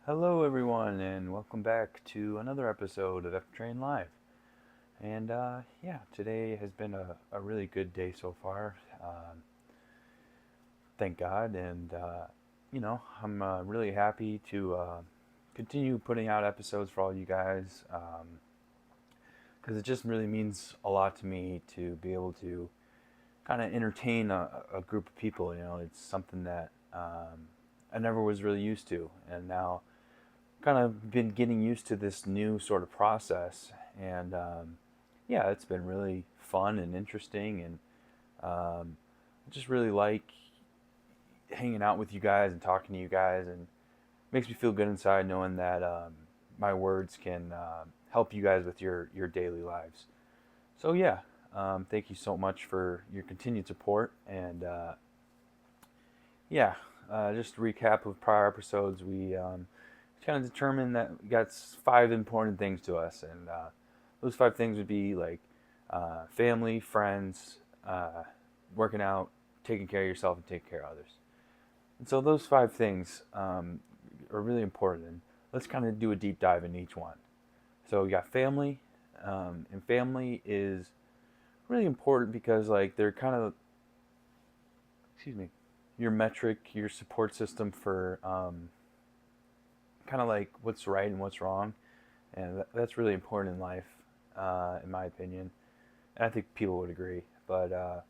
Hello, everyone, and welcome back to another episode of F Train Live. And yeah, today has been a really good day so far. Thank God. And I'm really happy to continue putting out episodes for all you guys because it just really means a lot to me to be able to kind of entertain a group of people. It's something that I never was really used to. And now kind of been getting used to this new sort of process, and yeah, it's been really fun and interesting, and I just really like hanging out with you guys and talking to you guys, and makes me feel good inside knowing that my words can help you guys with your daily lives. So yeah, thank you so much for your continued support, and yeah, just to recap of prior episodes, we kind of determined that we got five important things to us, and those five things would be like family, friends, working out, taking care of yourself, and taking care of others. And so those five things are really important. And let's kind of do a deep dive in each one. So you got family, and family is really important because like they're kind of, excuse me, your metric, your support system for kind of like what's right and what's wrong, and that's really important in life, in my opinion. And I think people would agree. But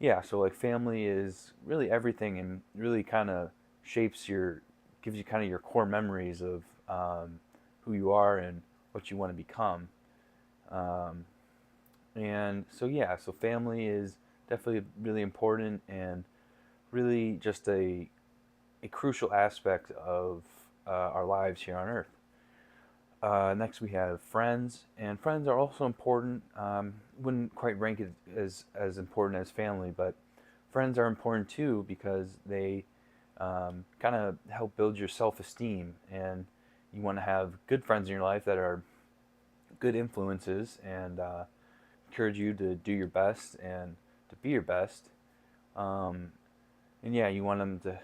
yeah, so like family is really everything, and really kind of shapes gives you kind of your core memories of who you are and what you want to become. Um, and so yeah, so family is definitely really important and really just a crucial aspect of our lives here on Earth. Next, we have friends, and friends are also important. Wouldn't quite rank it as important as family, but friends are important too because they kind of help build your self-esteem, and you want to have good friends in your life that are good influences and encourage you to do your best and to be your best. Um, and yeah, you want them to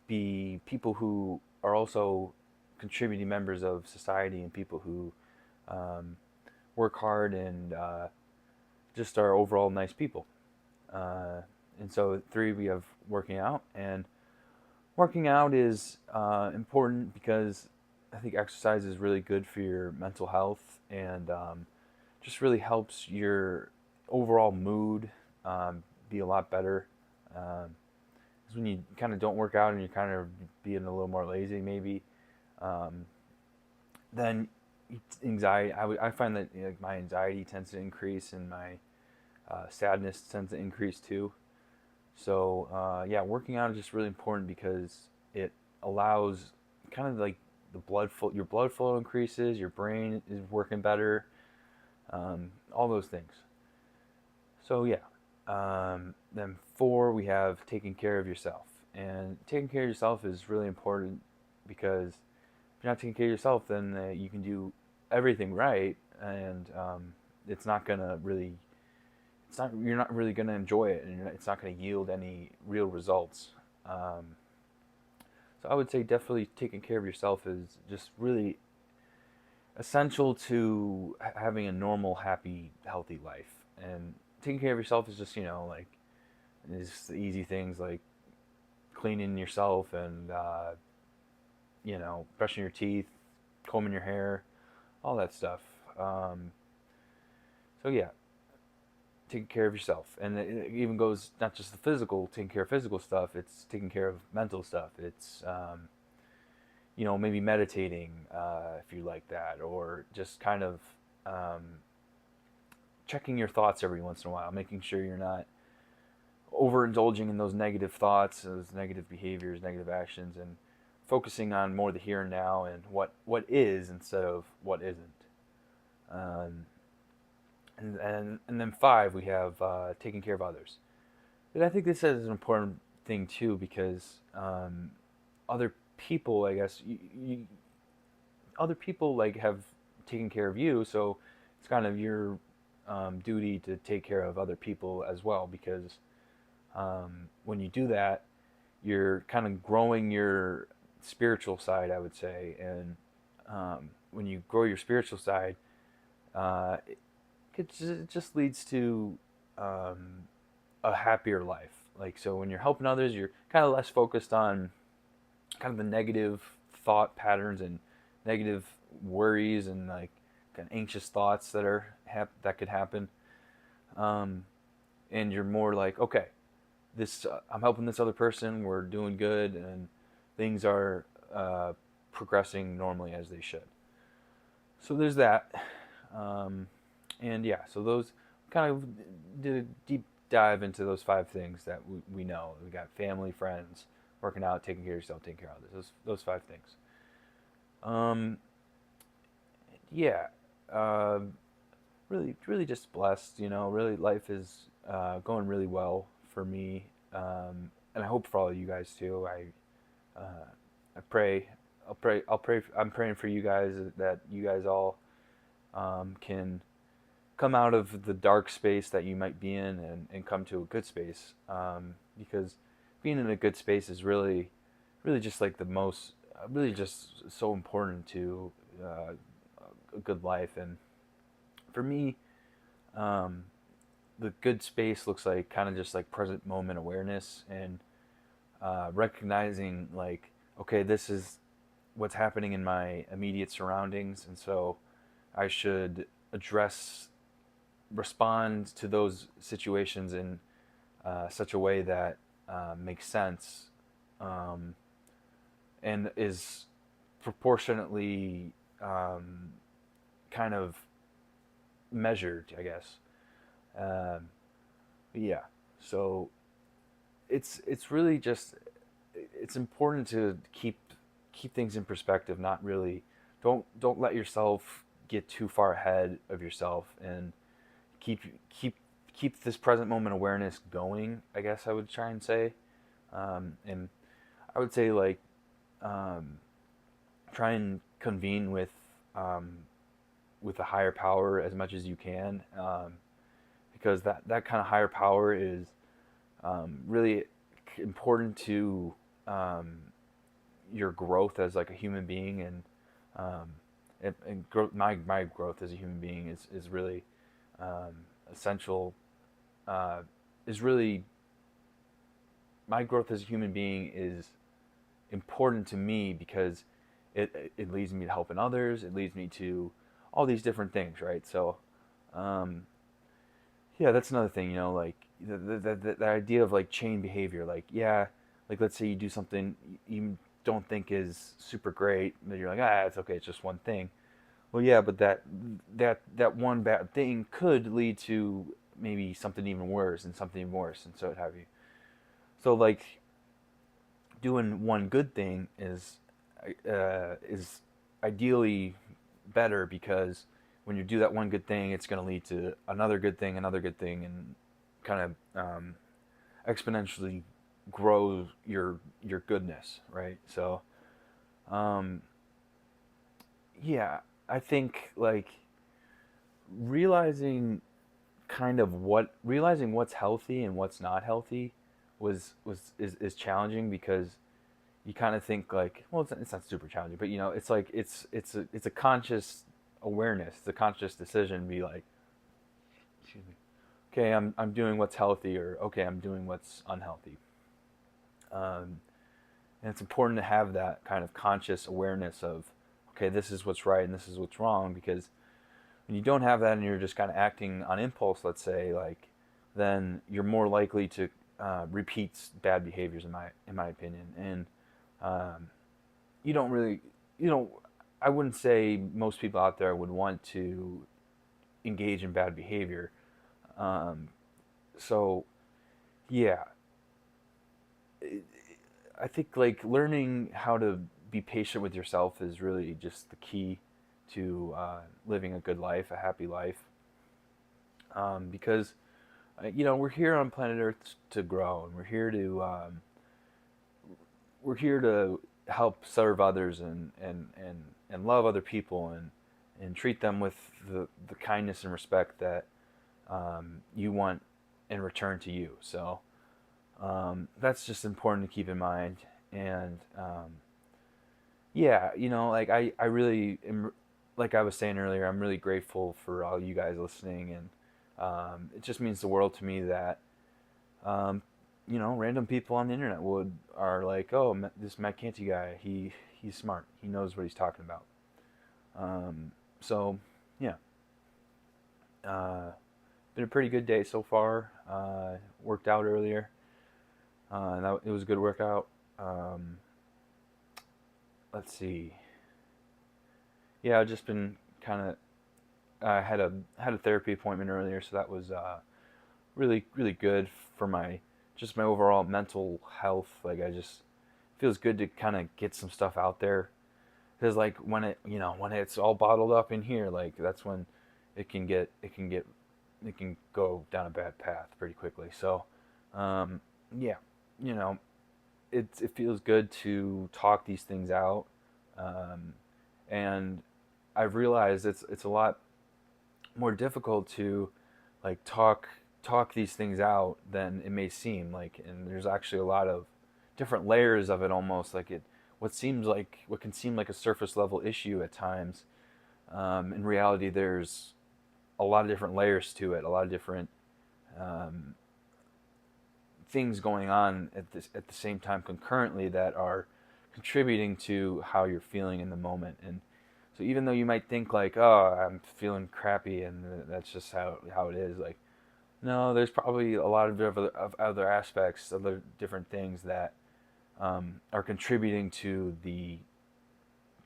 be people who are also contributing members of society and people who um, work hard and just are overall nice people. Uh, and so, three, we have working out. And working out is important because I think exercise is really good for your mental health and just really helps your overall mood be a lot better. Um, Because when you kind of don't work out and you're kind of being a little more lazy, maybe, um, then anxiety. I find that like my anxiety tends to increase and my sadness tends to increase too. So yeah, working out is just really important because it allows kind of like your blood flow increases, your brain is working better, all those things. So yeah, then four, we have taking care of yourself, and taking care of yourself is really important because if you're not taking care of yourself, then you can do everything right, and it's not gonna really, it's not you're not really gonna enjoy it, and it's not gonna yield any real results. Um, so I would say definitely taking care of yourself is just really essential to having a normal, happy, healthy life. And taking care of yourself is just like it's the easy things like cleaning yourself and brushing your teeth, combing your hair, all that stuff. Um, so yeah, taking care of yourself, and it even goes not just the physical, taking care of physical stuff. It's taking care of mental stuff. It's maybe meditating if you like that, or just kind of um, checking your thoughts every once in a while, making sure you're not overindulging in those negative thoughts, those negative behaviors, negative actions, and focusing on more the here and now and what is instead of what isn't. Um, and then five, we have taking care of others. And I think this is an important thing too because other people, I guess, other people like have taken care of you, so it's kind of your duty to take care of other people as well because when you do that, you're kind of growing your spiritual side, I would say. And when you grow your spiritual side, it just leads to um, a happier life. Like, so when you're helping others, you're kind of less focused on kind of the negative thought patterns and negative worries and like kind of anxious thoughts that that could happen. Um, and you're more like, okay, this I'm helping this other person. We're doing good, and things are progressing normally as they should. So there's that. Um, and yeah, so those kind of did a deep dive into those five things that we know. We got family, friends, working out, taking care of yourself, taking care of others. Those five things. Um, yeah, uh, really just blessed. Really life is going really well for me, and I hope for all of you guys too. I pray. I'll pray. I'll pray. I'm praying for you guys that you guys all can come out of the dark space that you might be in and come to a good space. Because being in a good space is really just like the most, really just so important to a good life. And for me, um, the good space looks like kind of just like present moment awareness and recognizing like, okay, this is what's happening in my immediate surroundings, and so I should address respond to those situations in such a way that makes sense, um, and is proportionately kind of measured, I guess. Um, yeah. So it's really just it's important to keep things in perspective. Not really don't let yourself get too far ahead of yourself, and keep keep keep this present moment awareness going, I guess I would try and say. And I would say like um, try and convene um, with a higher power as much as you can, because that kind of higher power is really important to um, your growth as like a human being. And my growth as a human being is really um, essential, uh, is really my growth as a human being is important to me because it leads me to helping others. It leads me to all these different things, right? So, um, yeah, that's another thing, like the idea of like chain behavior. Like, yeah, like let's say you do something you don't think is super great, but you're like, it's okay, it's just one thing. Well, yeah, but that one bad thing could lead to maybe something even worse and something even worse, and so what have you. So like doing one good thing is ideally better, because when you do that one good thing, it's going to lead to another good thing, and kind of exponentially grow your goodness, right? So, um, yeah, I think like realizing realizing what's healthy and what's not healthy is challenging, because you kind of think like, well, it's not super challenging, but it's like it's a conscious awareness, it's a conscious decision. Be like, excuse me, okay, I'm doing what's healthy, or okay, I'm doing what's unhealthy. Um, and it's important to have that kind of conscious awareness of, okay, this is what's right and this is what's wrong, because when you don't have that and you're just kind of acting on impulse, let's say, like, then you're more likely to repeat bad behaviors, in my opinion. And um, you don't really, you know, I wouldn't say most people out there would want to engage in bad behavior. Um, so yeah, I think like learning how to be patient with yourself is really just the key to living a good life, a happy life. Because we're here on planet Earth to grow, and we're here to help serve others, and love other people, and treat them with the kindness and respect that you want in return to you. So that's just important to keep in mind. And yeah, like I really am, like I was saying earlier, I'm really grateful for all you guys listening, and it just means the world to me that um, random people on the internet are like, oh, this Matt Canty guy, he's smart, he knows what he's talking about. So yeah, uh, been a pretty good day so far. Worked out earlier, and it was a good workout. Um, let's see. Yeah, I've just been kind of. I had a therapy appointment earlier, so that was really really good for my just my overall mental health. Like I just feels good to kind of get some stuff out there, because like when it's all bottled up in here, like that's when it can go down a bad path pretty quickly. So um, yeah, you know it feels good to talk these things out, um, and I've realized it's a lot more difficult to like talk these things out than it may seem like, and there's actually a lot of different layers of it, almost like what can seem like a surface level issue at times. In reality, there's a lot of different layers to it, a lot of different um, things going on at the same time concurrently that are contributing to how you're feeling in the moment. And so even though you might think like, oh, I'm feeling crappy and that's just how it is, like no, there's probably a lot of other aspects, other different things that are contributing to the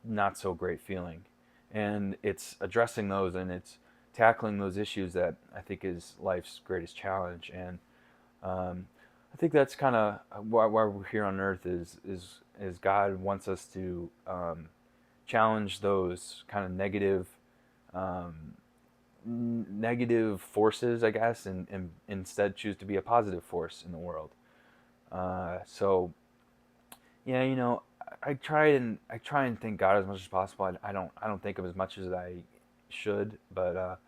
not so great feeling, and it's addressing those, and it's tackling those issues that I think is life's greatest challenge. And um, I think that's kind of why we're here on Earth, is God wants us to challenge those kind of um, negative forces, I guess, and instead choose to be a positive force in the world. So yeah, I try and thank God as much as possible. I don't think of as much as I should, but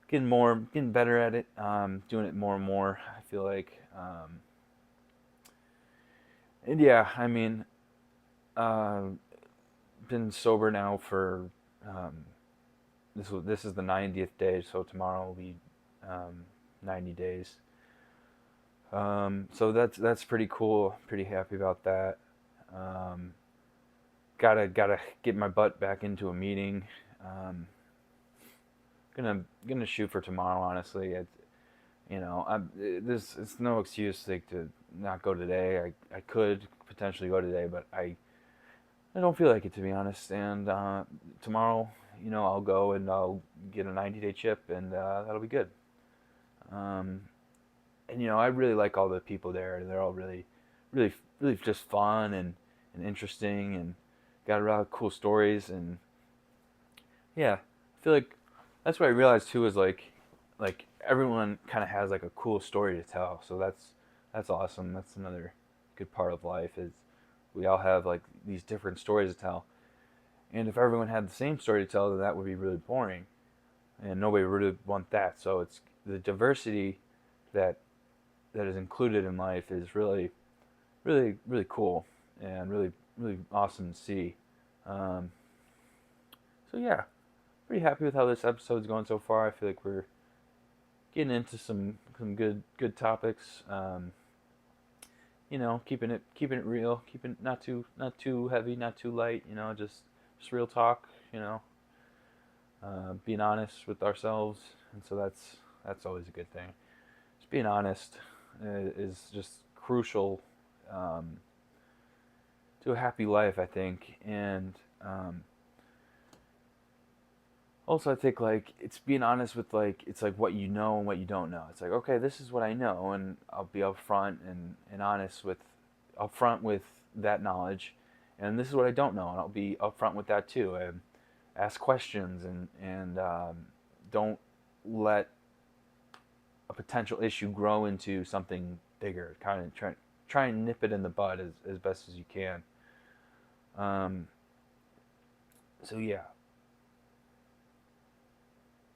getting better at it, doing it more and more. I feel like, and yeah, I mean, uh, been sober now for um, this is the 90th day, so tomorrow will be 90 days. So that's pretty cool. Pretty happy about that. Um, gotta get my butt back into a meeting. Um, gonna shoot for tomorrow. Honestly, this it's no excuse like to not go today. I could potentially go today, but I don't feel like it, to be honest. And tomorrow, I'll go and I'll get a 90-day chip, and that'll be good. Um, and I really like all the people there. They're all really, really, really just fun and interesting, and got a lot of cool stories. And yeah, I feel like that's what I realized too, is like everyone kind of has like a cool story to tell. So that's awesome. That's another good part of life, is we all have like these different stories to tell. And if everyone had the same story to tell, then that would be really boring, and nobody would really want that. So it's the diversity that that is included in life is really, really, really cool, and really, really awesome to see. Um, so yeah, pretty happy with how this episode's going so far. I feel like we're getting into some good topics. Keeping it real, keeping it not too heavy, not too light. Just real talk. Being honest with ourselves, and so that's always a good thing. Just being honest is just crucial um, to a happy life, I think. And also, I think like it's being honest with, like, it's like what you know and what you don't know. It's like, okay, this is what I know, and I'll be upfront and honest with upfront with that knowledge, and this is what I don't know, and I'll be upfront with that too. And ask questions, and don't let a potential issue grow into something bigger. Kind of try and nip it in the bud as best as you can. Um, so yeah,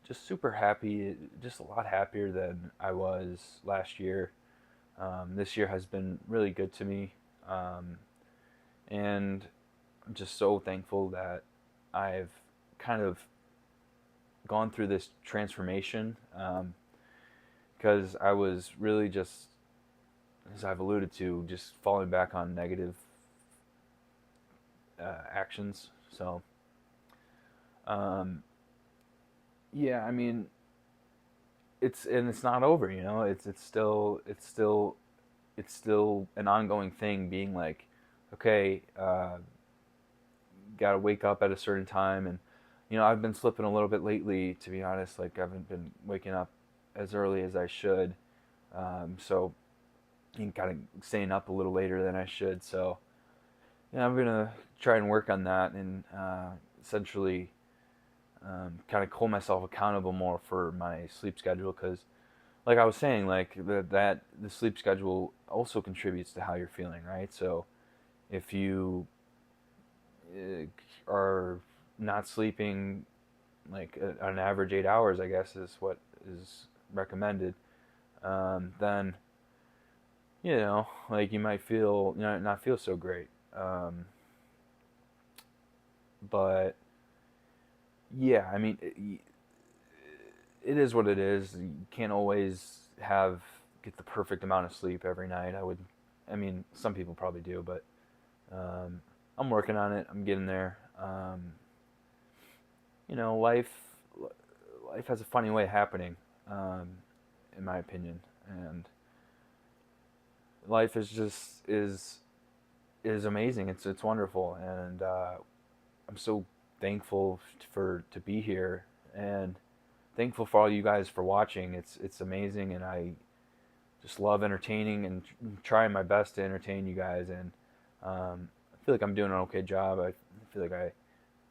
just super happy, just a lot happier than I was last year. This year has been really good to me, and I'm just so thankful that I've kind of gone through this transformation, because I was really just, as I've alluded to, just falling back on negative actions. So, um, yeah, I mean, it's not over. It's still an ongoing thing. Being like, okay, got to wake up at a certain time, and I've been slipping a little bit lately. To be honest, like I haven't been waking up as early as I should. So kind of staying up a little later than I should. So I'm gonna try and work on that, and essentially kind of hold myself accountable more for my sleep schedule, because like I was saying, like that the sleep schedule also contributes to how you're feeling, right? So if you are not sleeping like an average 8 hours, I guess is what is recommended, then like you might feel not feel so great. But yeah, I mean, it is what it is. You can't always get the perfect amount of sleep every night. I mean, some people probably do, but um, I'm working on it. I'm getting there. You know, life has a funny way of happening, um, in my opinion, and life is amazing. It's wonderful, and I'm so thankful to be here, and thankful for all you guys for watching. It's amazing, and I just love entertaining and trying my best to entertain you guys. And I feel like I'm doing an okay job. I feel like I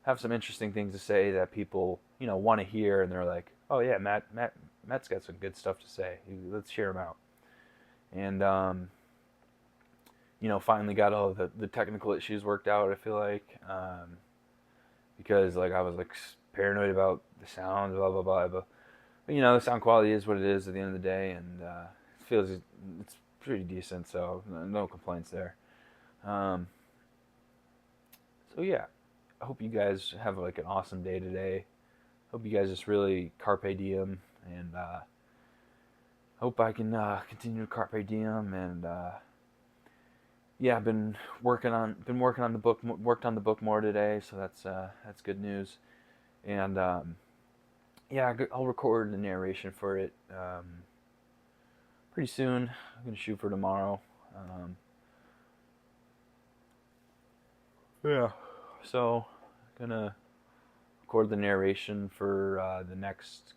have some interesting things to say that people want to hear, and they're like, oh yeah, Matt's got some good stuff to say. Let's hear him out. And finally got all the technical issues worked out. I feel like, because like I was like paranoid about the sound, blah blah blah. But the sound quality is what it is at the end of the day, and it feels it's pretty decent. So no complaints there. Um, so yeah, I hope you guys have like an awesome day today. Hope you guys just really carpe diem, and hope I can continue to carpe diem. And yeah, I've been working on the book, worked on the book more today, so that's good news. And yeah, I'll record the narration for it pretty soon. I'm gonna shoot for tomorrow. Um, yeah, so gonna record the narration for the next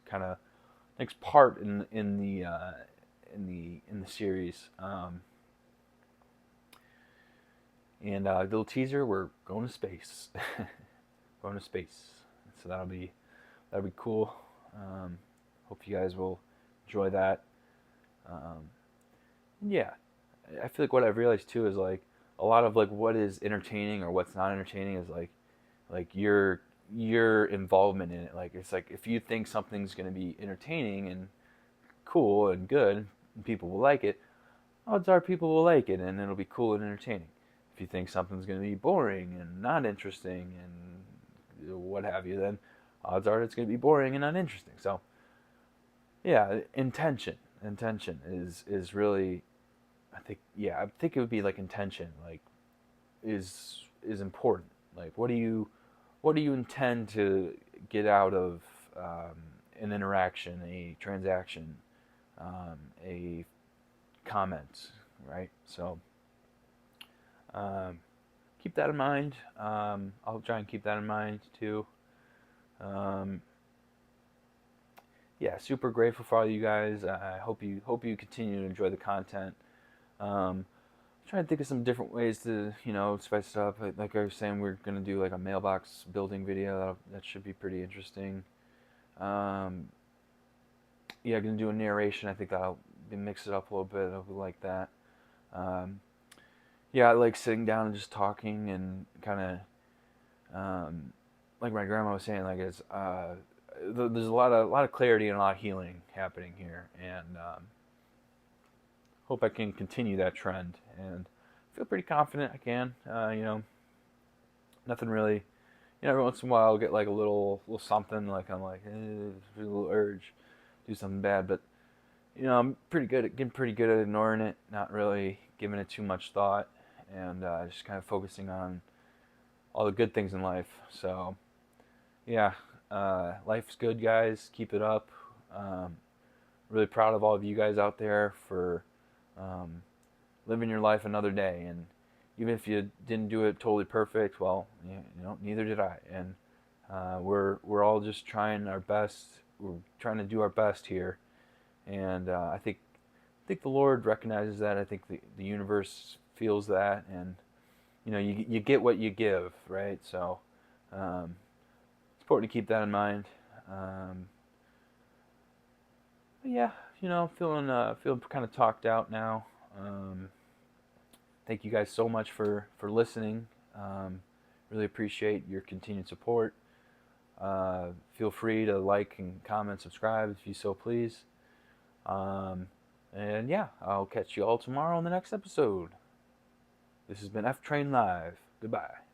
part in the series. And little teaser, we're going to space. Going to space. So that'll be cool. Um, Hope you guys will enjoy that. Um, yeah, I feel like what I've realized too is like a lot of like what is entertaining or what's not entertaining is like your involvement in it. Like it's like if you think something's going to be entertaining and cool and good, and people will like it, odds are people will like it and it'll be cool and entertaining. If you think something's going to be boring and not interesting and what have you, then odds are it's going to be boring and not interesting. So yeah, intention is really, I think it would be like intention, like is important. Like what do you intend to get out of an interaction, a transaction, a comment, right? So um, keep that in mind. I'll try and keep that in mind too. Um, yeah, super grateful for all you guys. I hope you continue to enjoy the content. Trying to think of some different ways to spice it up. Like I was saying, we're gonna do like a mailbox building video. That should be pretty interesting. Um, yeah, gonna do a narration. I think that'll mix it up a little bit. I would like that. Um, yeah, I like sitting down and just talking and kind of like my grandma was saying. Like it's there's a lot of clarity and a lot of healing happening here, and hope I can continue that trend. And feel pretty confident I can. Nothing really. Every once in a while I'll get like a little something. Like I'm like, a little urge, do something bad. But I'm getting pretty good at ignoring it, not really giving it too much thought, and just kind of focusing on all the good things in life. So yeah, life's good, guys. Keep it up. Um, really proud of all of you guys out there for um, living your life another day. And even if you didn't do it totally perfect, well, neither did I. And we're all just trying our best. We're trying to do our best here, and I think the Lord recognizes that. I think the universe feels that, and you get what you give, right? So it's important to keep that in mind. Um, but yeah, feeling kind of talked out now. Um, Thank you guys so much for listening. Really appreciate your continued support. Feel free to like and comment, subscribe if you so please. And yeah, I'll catch you all tomorrow on the next episode. This has been F Train Live. Goodbye.